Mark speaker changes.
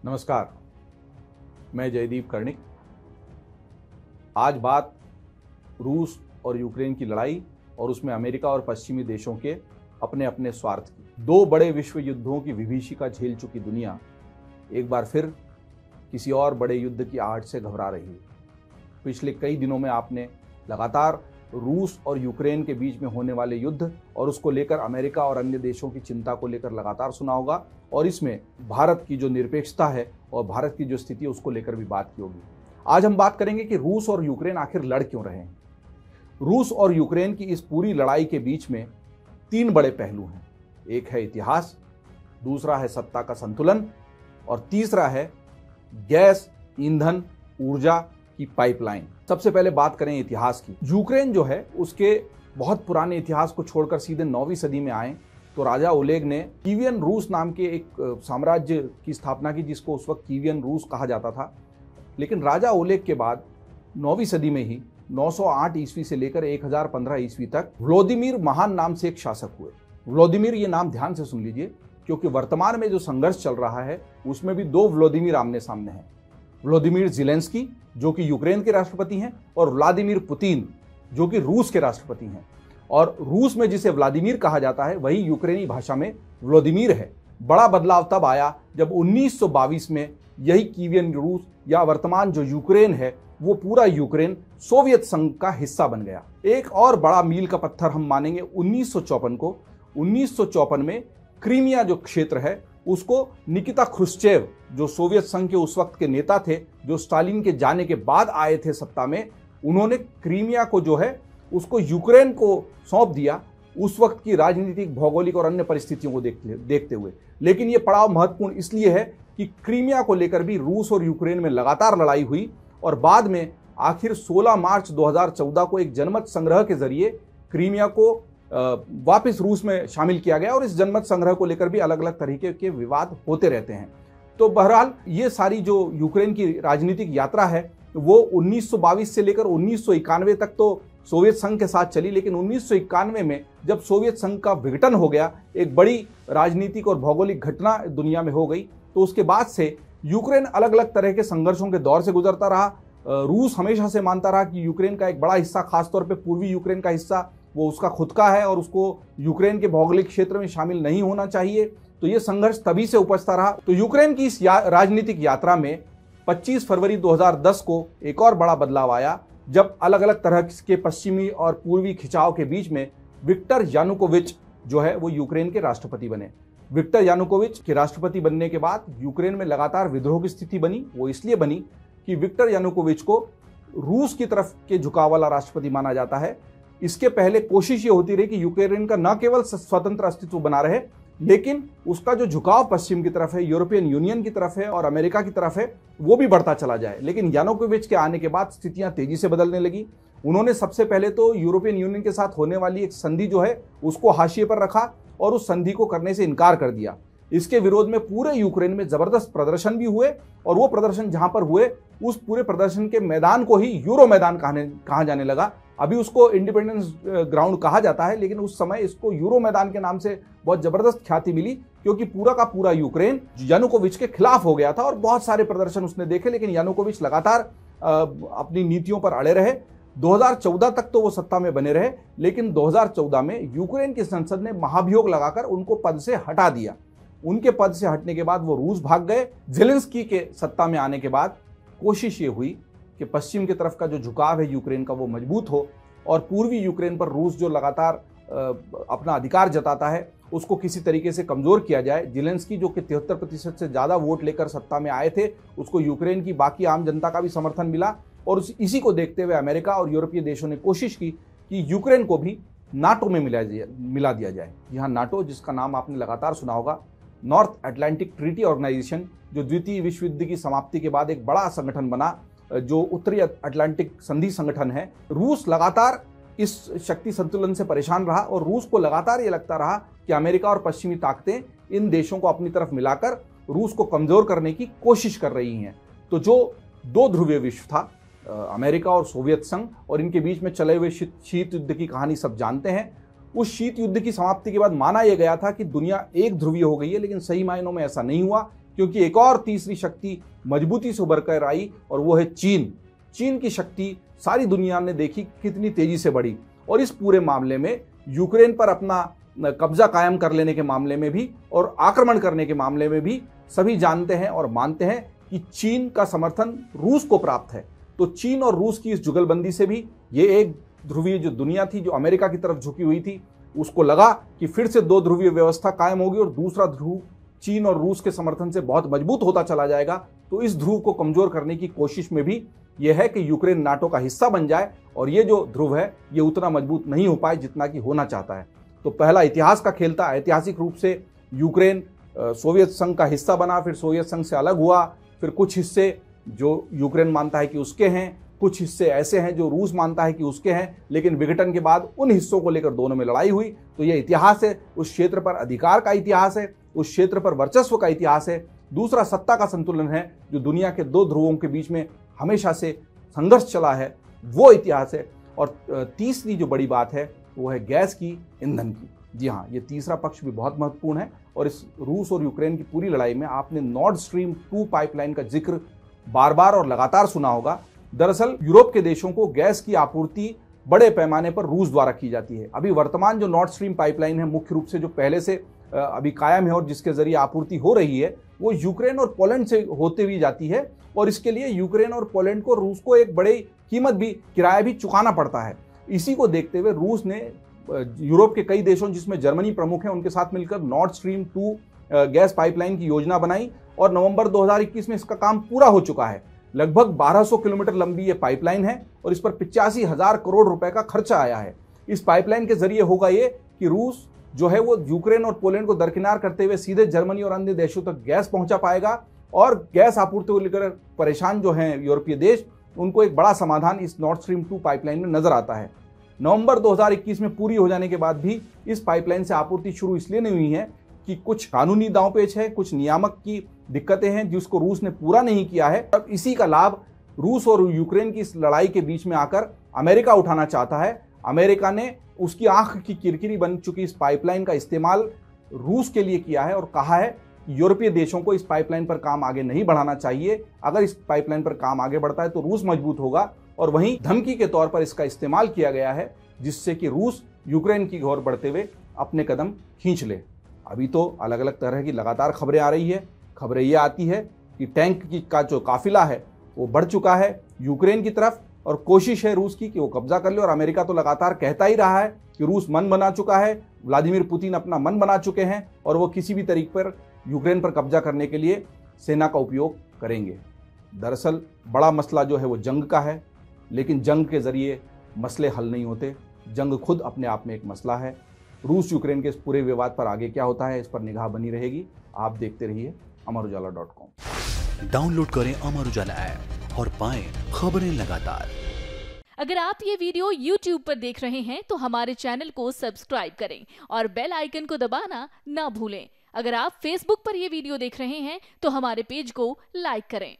Speaker 1: नमस्कार, मैं जयदीप कर्णिक। आज बात रूस और यूक्रेन की लड़ाई और उसमें अमेरिका और पश्चिमी देशों के अपने अपने स्वार्थ की। दो बड़े विश्व युद्धों की विभीषिका झेल चुकी दुनिया एक बार फिर किसी और बड़े युद्ध की आहट से घबरा रही है। पिछले कई दिनों में आपने लगातार रूस और यूक्रेन के बीच में होने वाले युद्ध और उसको लेकर अमेरिका और अन्य देशों की चिंता को लेकर लगातार सुना होगा, और इसमें भारत की जो निरपेक्षता है और भारत की जो स्थिति है उसको लेकर भी बात की होगी। आज हम बात करेंगे कि रूस और यूक्रेन आखिर लड़ क्यों रहे हैं। रूस और यूक्रेन की इस पूरी लड़ाई के बीच में तीन बड़े पहलू हैं। एक है इतिहास, दूसरा है सत्ता का संतुलन, और तीसरा है गैस, ईंधन, ऊर्जा की पाइपलाइन। सबसे पहले बात करें इतिहास की। यूक्रेन जो है उसके बहुत पुराने इतिहास को छोड़कर सीधे 9वीं सदी में आए तो राजा ओलेग ने कीवियन रूस नाम के एक साम्राज्य की स्थापना की, जिसको उस वक्त कीवियन रूस कहा जाता था। लेकिन राजा ओलेग के बाद 9वीं सदी में ही 908 ईस्वी से लेकर 1015 ईस्वी तक व्लादिमीर महान नाम से एक शासक हुए। व्लादिमीर ये नाम ध्यान से सुन लीजिए, क्योंकि वर्तमान में जो संघर्ष चल रहा है उसमें भी दो व्लादिमीर आमने सामने हैं। व्लादिमीर ज़ेलेंस्की जो कि यूक्रेन के राष्ट्रपति हैं, और व्लादिमीर पुतिन जो कि रूस के राष्ट्रपति हैं। और रूस में जिसे व्लादिमीर कहा जाता है वही यूक्रेनी भाषा में व्लादिमीर है। बड़ा बदलाव तब आया जब 1922 में यही कीवियन रूस या वर्तमान जो यूक्रेन है वो पूरा यूक्रेन सोवियत संघ का हिस्सा बन गया। एक और बड़ा मील का पत्थर हम मानेंगे 1954 को। 1954 में क्रीमिया जो क्षेत्र है उसको निकिता ख्रुश्चेव जो सोवियत संघ के उस वक्त के नेता थे, जो स्टालिन के जाने के बाद आए थे सत्ता में, उन्होंने क्रीमिया को जो है उसको यूक्रेन को सौंप दिया, उस वक्त की राजनीतिक, भौगोलिक और अन्य परिस्थितियों को देखते हुए। लेकिन यह पड़ाव महत्वपूर्ण इसलिए है कि क्रीमिया को लेकर भी रूस और यूक्रेन में लगातार लड़ाई हुई, और बाद में आखिर 16 मार्च 2014 को एक जनमत संग्रह के जरिए क्रीमिया को वापस रूस में शामिल किया गया, और इस जनमत संग्रह को लेकर भी अलग अलग तरीके के विवाद होते रहते हैं। तो बहरहाल ये सारी जो यूक्रेन की राजनीतिक यात्रा है वो 1922 से लेकर 1991 तक तो सोवियत संघ के साथ चली, लेकिन 1991 में जब सोवियत संघ का विघटन हो गया, एक बड़ी राजनीतिक और भौगोलिक घटना दुनिया में हो गई, तो उसके बाद से यूक्रेन अलग अलग तरह के संघर्षों के दौर से गुजरता रहा। रूस हमेशा से मानता रहा कि यूक्रेन का एक बड़ा हिस्सा, खासतौर पे पूर्वी यूक्रेन का हिस्सा, वो उसका खुद का है और उसको यूक्रेन के भौगोलिक क्षेत्र में शामिल नहीं होना चाहिए। तो ये संघर्ष तभी से उपजता रहा। तो यूक्रेन की इस राजनीतिक यात्रा में 25 फरवरी 2010 को एक और बड़ा बदलाव आया, जब अलग अलग तरह के पश्चिमी और पूर्वी खिंचाव के बीच में विक्टर यानुकोविच जो है वो यूक्रेन के राष्ट्रपति बने। विक्टर यानुकोविच के राष्ट्रपति बनने के बाद यूक्रेन में लगातार विद्रोह की स्थिति बनी। वो इसलिए बनी कि विक्टर यानुकोविच को रूस की तरफ के झुकाव वाला राष्ट्रपति माना जाता है। इसके पहले कोशिश ये होती रही कि यूक्रेन का न केवल स्वतंत्र अस्तित्व बना रहे, लेकिन उसका जो झुकाव पश्चिम की तरफ है, यूरोपियन यूनियन की तरफ है और अमेरिका की तरफ है, वो भी बढ़ता चला जाए। लेकिन यानुकोविच के आने के बाद स्थितियां तेजी से बदलने लगी। उन्होंने सबसे पहले तो यूरोपियन यूनियन के साथ होने वाली एक संधि जो है उसको हाशिए पर रखा और उस संधि को करने से इनकार कर दिया। इसके विरोध में पूरे यूक्रेन में जबरदस्त प्रदर्शन भी हुए, और वो प्रदर्शन जहां पर हुए उस पूरे प्रदर्शन के मैदान को ही यूरो मैदान कहा जाने लगा। अभी उसको इंडिपेंडेंस ग्राउंड कहा जाता है, लेकिन उस समय इसको यूरो मैदान के नाम से बहुत जबरदस्त ख्याति मिली, क्योंकि पूरा का पूरा यूक्रेन यानुकोविच के खिलाफ हो गया था और बहुत सारे प्रदर्शन उसने देखे। लेकिन यानुकोविच लगातार अपनी नीतियों पर अड़े रहे। 2014 तक तो वो सत्ता में बने रहे, लेकिन 2014 में यूक्रेन की संसद ने महाभियोग लगाकर उनको पद से हटा दिया। उनके पद से हटने के बाद वो रूस भाग गए। ज़ेलेंस्की के सत्ता में आने के बाद कोशिश ये हुई कि पश्चिम की तरफ का जो झुकाव है यूक्रेन का वो मजबूत हो, और पूर्वी यूक्रेन पर रूस जो लगातार अपना अधिकार जताता है उसको किसी तरीके से कमज़ोर किया जाए। ज़ेलेंस्की जो कि 73% से ज़्यादा वोट लेकर सत्ता में आए थे, उसको यूक्रेन की बाकी आम जनता का भी समर्थन मिला, और इसी को देखते हुए अमेरिका और यूरोपीय देशों ने कोशिश की कि यूक्रेन को भी नाटो में मिला दिया जाए। यहाँ नाटो, जिसका नाम आपने लगातार सुना होगा, नॉर्थ अटलांटिक ट्रीटी ऑर्गेनाइजेशन, जो द्वितीय विश्व युद्ध की समाप्ति के बाद एक बड़ा संगठन बना, जो उत्तरी अटलांटिक संधि संगठन है। रूस लगातार इस शक्ति संतुलन से परेशान रहा, और रूस को लगातार ये लगता रहा कि अमेरिका और पश्चिमी ताकतें इन देशों को अपनी तरफ मिलाकर रूस को कमजोर करने की कोशिश कर रही हैं। तो जो दो ध्रुवीय विश्व था, अमेरिका और सोवियत संघ, और इनके बीच में चले हुए शीत युद्ध की कहानी सब जानते हैं। उस शीत युद्ध की समाप्ति के बाद माना यह गया था कि दुनिया एक ध्रुवीय हो गई है, लेकिन सही मायनों में ऐसा नहीं हुआ, क्योंकि एक और तीसरी शक्ति मजबूती से उभर कर आई और वो है चीन। चीन की शक्ति सारी दुनिया ने देखी कितनी तेजी से बढ़ी, और इस पूरे मामले में यूक्रेन पर अपना कब्जा कायम कर लेने के मामले में भी और आक्रमण करने के मामले में भी सभी जानते हैं और मानते हैं कि चीन का समर्थन रूस को प्राप्त है। तो चीन और रूस की इस जुगलबंदी से भी ये एक ध्रुवीय जो दुनिया थी, जो अमेरिका की तरफ झुकी हुई थी, उसको लगा कि फिर से दो ध्रुवीय व्यवस्था कायम होगी और दूसरा ध्रुव चीन और रूस के समर्थन से बहुत मजबूत होता चला जाएगा। तो इस ध्रुव को कमजोर करने की कोशिश में भी यह है कि यूक्रेन नाटो का हिस्सा बन जाए और ये जो ध्रुव है ये उतना मजबूत नहीं हो पाए जितना कि होना चाहता है। तो पहला इतिहास का खेल था। ऐतिहासिक रूप से यूक्रेन सोवियत संघ का हिस्सा बना, फिर सोवियत संघ से अलग हुआ, फिर कुछ हिस्से जो यूक्रेन मानता है कि उसके हैं, कुछ हिस्से ऐसे हैं जो रूस मानता है कि उसके हैं, लेकिन विघटन के बाद उन हिस्सों को लेकर दोनों में लड़ाई हुई। तो यह इतिहास है, उस क्षेत्र पर अधिकार का इतिहास है, उस क्षेत्र पर वर्चस्व का इतिहास है। दूसरा सत्ता का संतुलन है, जो दुनिया के दो ध्रुवों के बीच में हमेशा से संघर्ष चला है, वो इतिहास है। और तीसरी जो बड़ी बात है वो है गैस की, ईंधन की। जी हाँ, ये तीसरा पक्ष भी बहुत महत्वपूर्ण है। और इस रूस और यूक्रेन की पूरी लड़ाई में आपने नॉर्ड स्ट्रीम 2 पाइपलाइन का जिक्र बार बार और लगातार सुना होगा। दरअसल यूरोप के देशों को गैस की आपूर्ति बड़े पैमाने पर रूस द्वारा की जाती है। अभी वर्तमान जो नॉर्ड स्ट्रीम पाइपलाइन है, मुख्य रूप से जो पहले से अभी कायम है और जिसके जरिए आपूर्ति हो रही है, वो यूक्रेन और पोलैंड से होते हुए जाती है। और इसके लिए यूक्रेन और पोलैंड को रूस को एक बड़ी कीमत भी, किराया भी चुकाना पड़ता है। इसी को देखते हुए रूस ने यूरोप के कई देशों, जिसमें जर्मनी प्रमुख है, उनके साथ मिलकर नॉर्ड स्ट्रीम 2 गैस पाइपलाइन की योजना बनाई और नवंबर 2021 में इसका काम पूरा हो चुका है। लगभग 1200 किलोमीटर लंबी ये पाइपलाइन है और इस पर 85,000 करोड़ रुपए का खर्चा आया है। इस पाइपलाइन के जरिए होगा ये कि रूस जो है वो यूक्रेन और पोलैंड को दरकिनार करते हुए सीधे जर्मनी और अन्य देशों तक गैस पहुंचा पाएगा। और गैस आपूर्ति को लेकर परेशान जो हैं यूरोपीय देश, उनको एक बड़ा समाधान इस नॉर्ड स्ट्रीम 2 पाइपलाइन में नजर आता है। नवंबर 2021 में पूरी हो जाने के बाद भी इस पाइपलाइन से आपूर्ति शुरू इसलिए नहीं हुई है कि कुछ कानूनी दांवपेच है, कुछ नियामक की दिक्कतें हैं जिसको रूस ने पूरा नहीं किया है। अब इसी का लाभ रूस और यूक्रेन की इस लड़ाई के बीच में आकर अमेरिका उठाना चाहता है। अमेरिका ने उसकी आंख की किरकिरी बन चुकी इस पाइपलाइन का इस्तेमाल रूस के लिए किया है और कहा है कि यूरोपीय देशों को इस पाइपलाइन पर काम आगे नहीं बढ़ाना चाहिए। अगर इस पाइपलाइन पर काम आगे बढ़ता है तो रूस मजबूत होगा। और वहीं धमकी के तौर पर इसका इस्तेमाल किया गया है, जिससे कि रूस यूक्रेन की ओर बढ़ते हुए अपने कदम खींच ले। अभी तो अलग अलग तरह की लगातार खबरें आ रही है। खबरें ये आती है कि टैंक का जो काफिला है वो बढ़ चुका है यूक्रेन की तरफ और कोशिश है रूस की कि वो कब्जा कर ले। और अमेरिका तो लगातार कहता ही रहा है कि रूस मन बना चुका है, व्लादिमीर पुतिन अपना मन बना चुके हैं और वो किसी भी तरीके पर यूक्रेन पर कब्जा करने के लिए सेना का उपयोग करेंगे। दरअसल बड़ा मसला जो है वो जंग का है, लेकिन जंग के जरिए मसले हल नहीं होते। जंग खुद अपने आप में एक मसला है। रूस यूक्रेन के इस पूरे विवाद पर आगे क्या होता है, इस पर निगाह बनी रहेगी। आप देखते रहिए amarujala.com।
Speaker 2: डाउनलोड करें अमर उजाला ऐप और पाएं खबरें लगातार।
Speaker 3: अगर आप ये वीडियो YouTube पर देख रहे हैं तो हमारे चैनल को सब्सक्राइब करें और बेल आइकन को दबाना ना भूलें। अगर आप Facebook पर ये वीडियो देख रहे हैं तो हमारे पेज को लाइक करें।